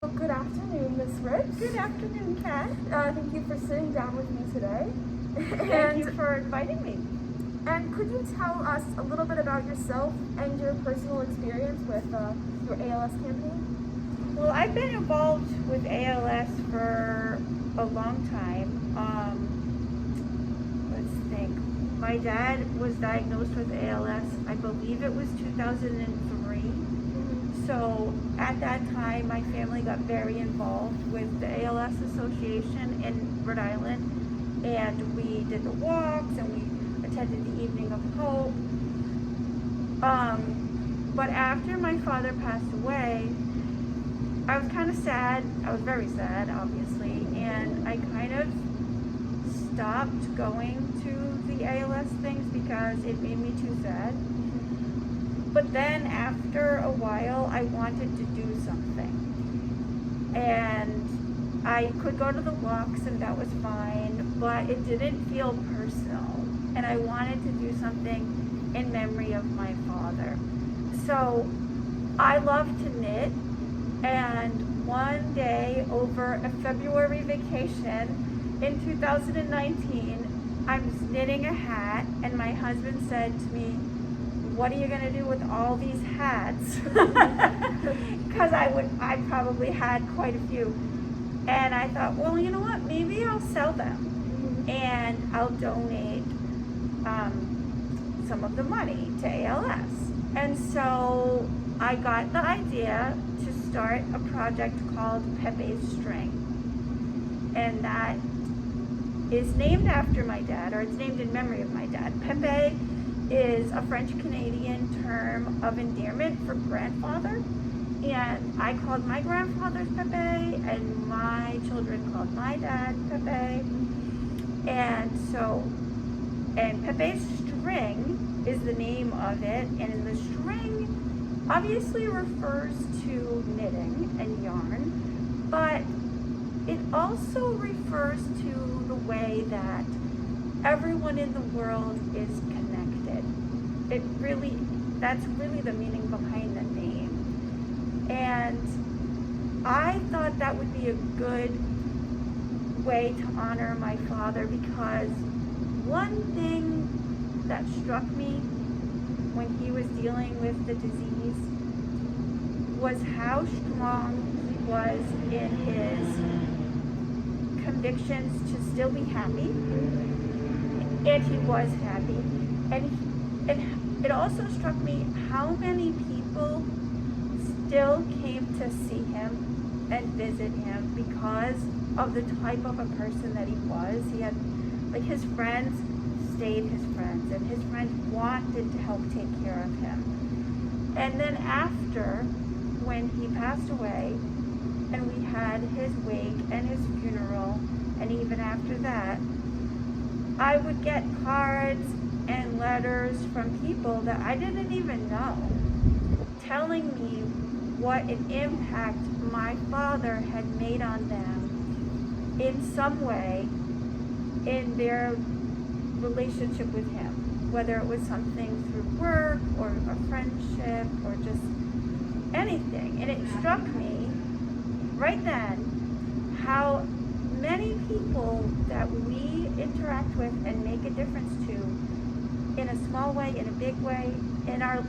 Good afternoon, Miss Rich. Good afternoon, Kat. Thank you for sitting down with me today. Thank you for inviting me. And could you tell us a little bit about yourself and your personal experience with your ALS campaign? Well, I've been involved with ALS for a long time. Let's think. My dad was diagnosed with ALS, I believe it was 2003. So at that time, my family got very involved with the ALS Association in Rhode Island, and we did the walks and we attended the Evening of Hope. But after my father passed away, I was kind of sad. I was very sad, obviously, and I kind of stopped going to the ALS things because it made me too sad. But then after a while, I wanted to do something. And I could go to the walks and that was fine, but it didn't feel personal. And I wanted to do something in memory of my father. So I love to knit, and one day over a February vacation in 2019, I was knitting a hat and my husband said to me, "What are you going to do with all these hats?" Because I probably had quite a few. And I thought, well, you know what, maybe I'll sell them and I'll donate some of the money to ALS. And so I got the idea to start a project called Pepe's String. And that is named after my dad, or it's named in memory of my dad. Pepe is a French-Canadian term of endearment for grandfather. And I called my grandfather Pepe, and my children called my dad Pepe. And Pepe's String is the name of it, and the string obviously refers to knitting and yarn, but it also refers to the way that everyone in the world is connected. That's really the meaning behind the name. And I thought that would be a good way to honor my father, because one thing that struck me when he was dealing with the disease was how strong he was in his convictions to still be happy. And he was happy. And it also struck me how many people still came to see him and visit him because of the type of a person that he was. He had, like, his friends stayed his friends, and his friends wanted to help take care of him. And then after, when he passed away, and we had his wake and his funeral, and even after that, I would get cards and letters from people that I didn't even know, telling me what an impact my father had made on them in some way in their relationship with him, whether it was something through work or a friendship or just anything. And it struck me right then how many people that we interact with and make a difference to in a small way, in a big way,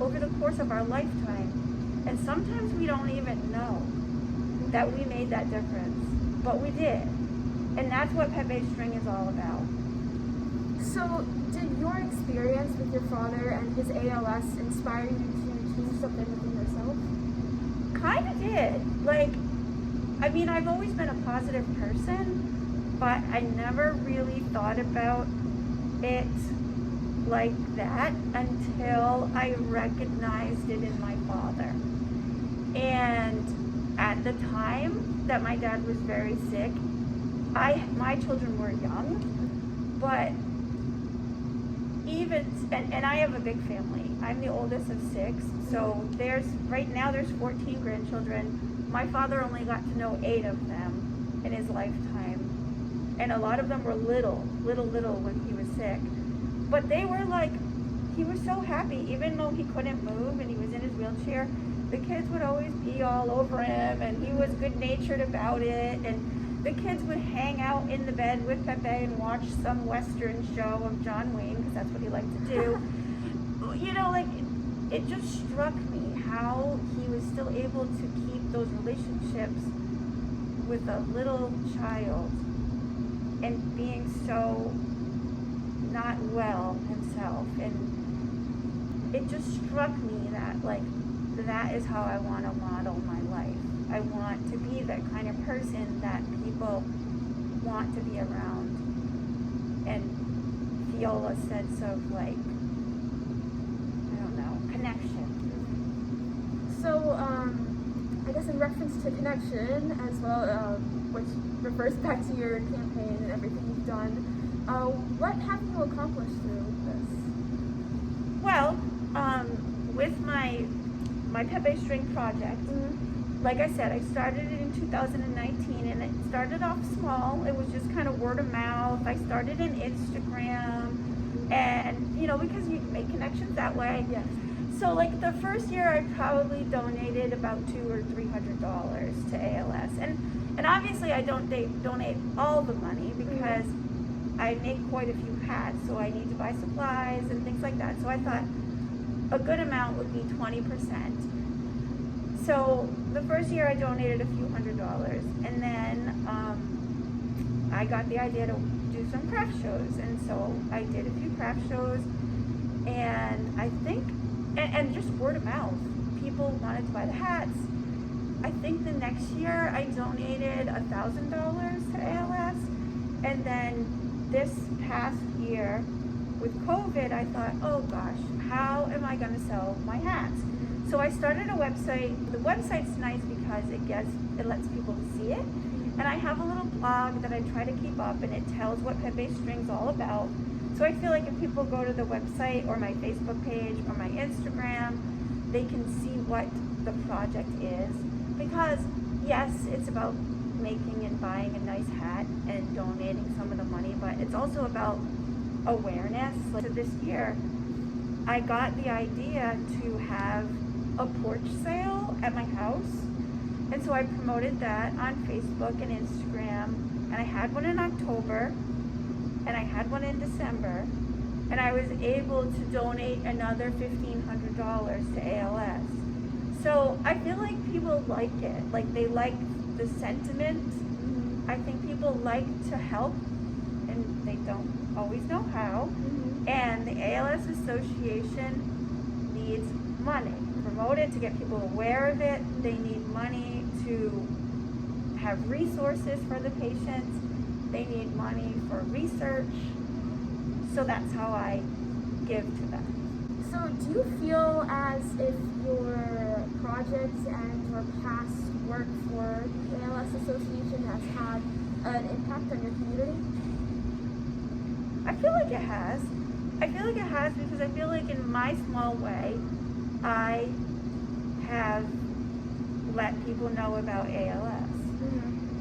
over the course of our lifetime. And sometimes we don't even know that we made that difference, but we did. And that's what Pepe's String is all about. So did your experience with your father and his ALS inspire you to change something within yourself? Kind of did. I've always been a positive person, but I never really thought about it like that until I recognized it in my father. And at the time that my dad was very sick, my children were young, but and I have a big family. I'm the oldest of 6, so right now there's 14 grandchildren. My father only got to know 8 of them in his lifetime, and a lot of them were little when he was sick. But they were like, he was so happy, even though he couldn't move and he was in his wheelchair. the kids would always be all over him, and he was good-natured about it, and the kids would hang out in the bed with Pepe and watch some Western show of John Wayne, because that's what he liked to do. You know, like, it just struck me how he was still able to keep those relationships with a little child and being so not well himself. And it just struck me that, like, that is how I want to model my life. I want to be that kind of person that people want to be around and feel a sense of, like, I don't know, connection. So, I guess in reference to connection as well, which refers back to your campaign and everything you've done, what have you accomplished through this? Well, with my Pepe String project, like I said, I started it in 2019, and it started off small. It was just kind of word of mouth. I started in Instagram, and, you know, because you make connections that way. Yes. So, like, the first year I probably donated about $200 or $300 to ALS, and obviously I don't donate all the money because I make quite a few hats, so I need to buy supplies and things like that. So I thought a good amount would be 20%. So the first year I donated a few $100s, and then I got the idea to do some craft shows, and so I did a few craft shows, and I think, and just word of mouth, people wanted to buy the hats. I think the next year I donated $1,000 to ALS, and then this past year with COVID, I thought, oh gosh, how am I going to sell my hats? So I started a website. The website's nice because it lets people see it, and I have a little blog that I try to keep up, and it tells what Pepe String's all about. So I feel like if people go to the website or my Facebook page or my Instagram, they can see what the project is. Because yes, it's about making and buying a nice hat and donating some of the money, but it's also about awareness. Like this year, I got the idea to have a porch sale at my house, and so I promoted that on Facebook and Instagram, and I had one in October, and I had one in December, and I was able to donate another $1,500 to ALS. So I feel like people like it. Like, they like the sentiment. I think people like to help, and they don't always know how. And the ALS Association needs money. Promote it to get people aware of it. They need money to have resources for the patients. They need money for research. So that's how I give to them. So do you feel as if your projects and your past work for the ALS Association has had an impact on your community? I feel like it has. I feel like it has because I feel like in my small way, I have let people know about ALS.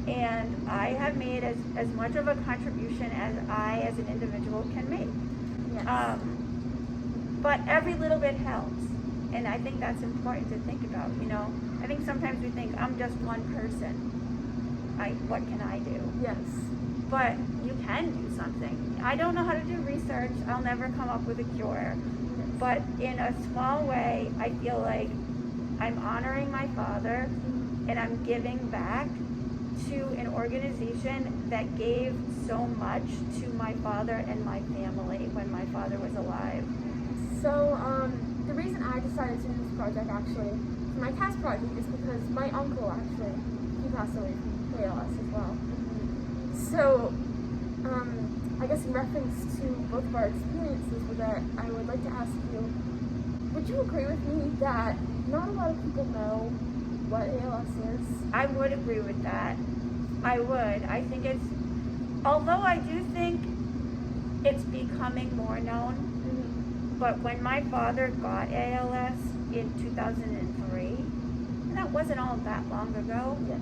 And I have made as much of a contribution as I, as an individual, can make. Yes. But every little bit helps. And I think that's important to think about, you know. I think sometimes we think, I'm just one person. What can I do? Yes. But you can do something. I don't know how to do research. I'll never come up with a cure. But in a small way, I feel like I'm honoring my father, and I'm giving back to an organization that gave so much to my father and my family when my father was alive. So, the reason I decided to do this project, actually, for my past project, is because my uncle, actually, he passed away from ALS as well. So, I guess in reference to both of our experiences with that, I would like to ask you, would you agree with me that not a lot of people know what ALS is? I would agree with that. I would. I think it's, although I do think it's becoming more known, but when my father got ALS in 2003, and that wasn't all that long ago, Yes.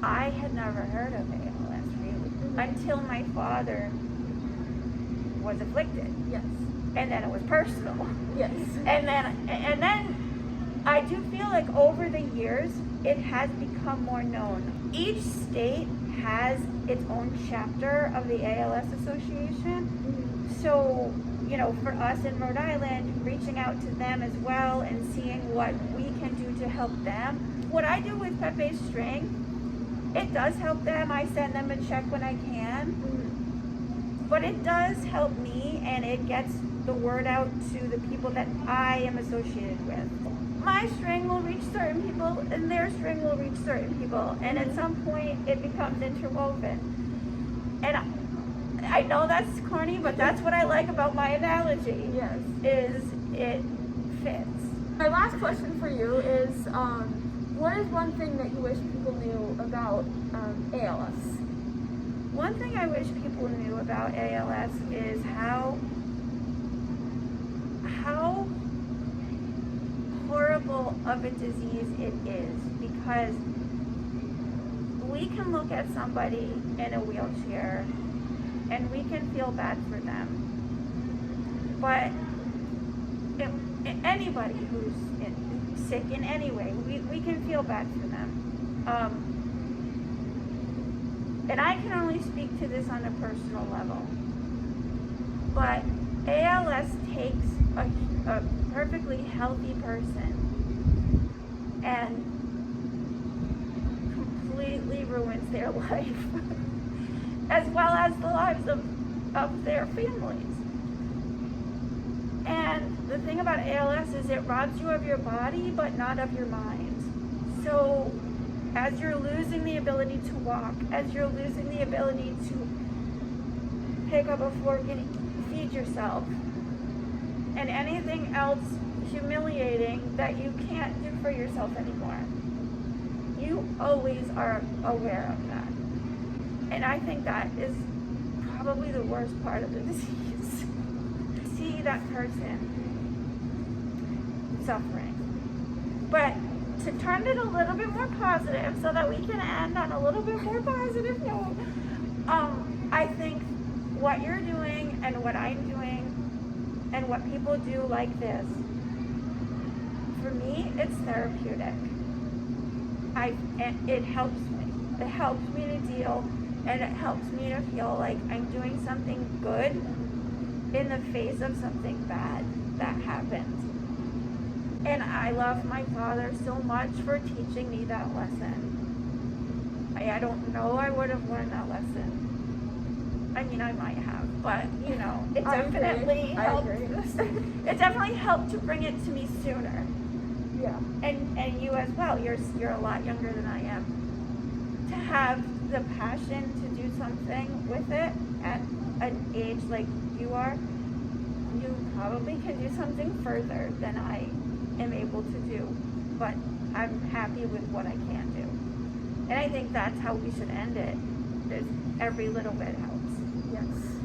I had never heard of ALS really until my father was afflicted. Yes. And then it was personal. Yes. And then I do feel like over the years, it has become more known. Each state has its own chapter of the ALS Association. So, you know, for us in Rhode Island, reaching out to them as well and seeing what we can do to help them. What I do with Pepe's String, it does help them. I send them a check when I can. But it does help me, and it gets the word out to the people that I am associated with. My string will reach certain people, and their string will reach certain people, and at some point it becomes interwoven. And I know that's corny, but that's what I like about my analogy. Yes. Is it fits. My last question for you is, what is one thing that you wish people knew about ALS? One thing I wish people knew about ALS is how horrible of a disease it is, because we can look at somebody in a wheelchair and we can feel bad for them, but anybody who's sick in any way, we can feel bad for them. And I can only speak to this on a personal level, but ALS takes a perfectly healthy person and completely ruins their life, as well as the lives of their families. And the thing about ALS is it robs you of your body, but not of your mind. So as you're losing the ability to walk, as you're losing the ability to pick up a fork and feed yourself, and anything else humiliating that you can't do for yourself anymore, you always are aware of that. And I think that is probably the worst part of the disease. See that person suffering. But to turn it a little bit more positive so that we can end on a little bit more positive note, I think what you're doing and what I'm doing and what people do like this, for me, it's therapeutic. It helps me. It helps me to deal, and it helps me to feel like I'm doing something good in the face of something bad that happened. And I love my father so much for teaching me that lesson. I don't know I would have learned that lesson. I mean, I might have, but you know, it definitely helped. It definitely helped to bring it to me sooner. Yeah. And you as well. You're a lot younger than I am. To have the passion to do something with it at an age like you are, you probably can do something further than I am able to do. But I'm happy with what I can do. And I think that's how we should end it. Every little bit helps. Yes.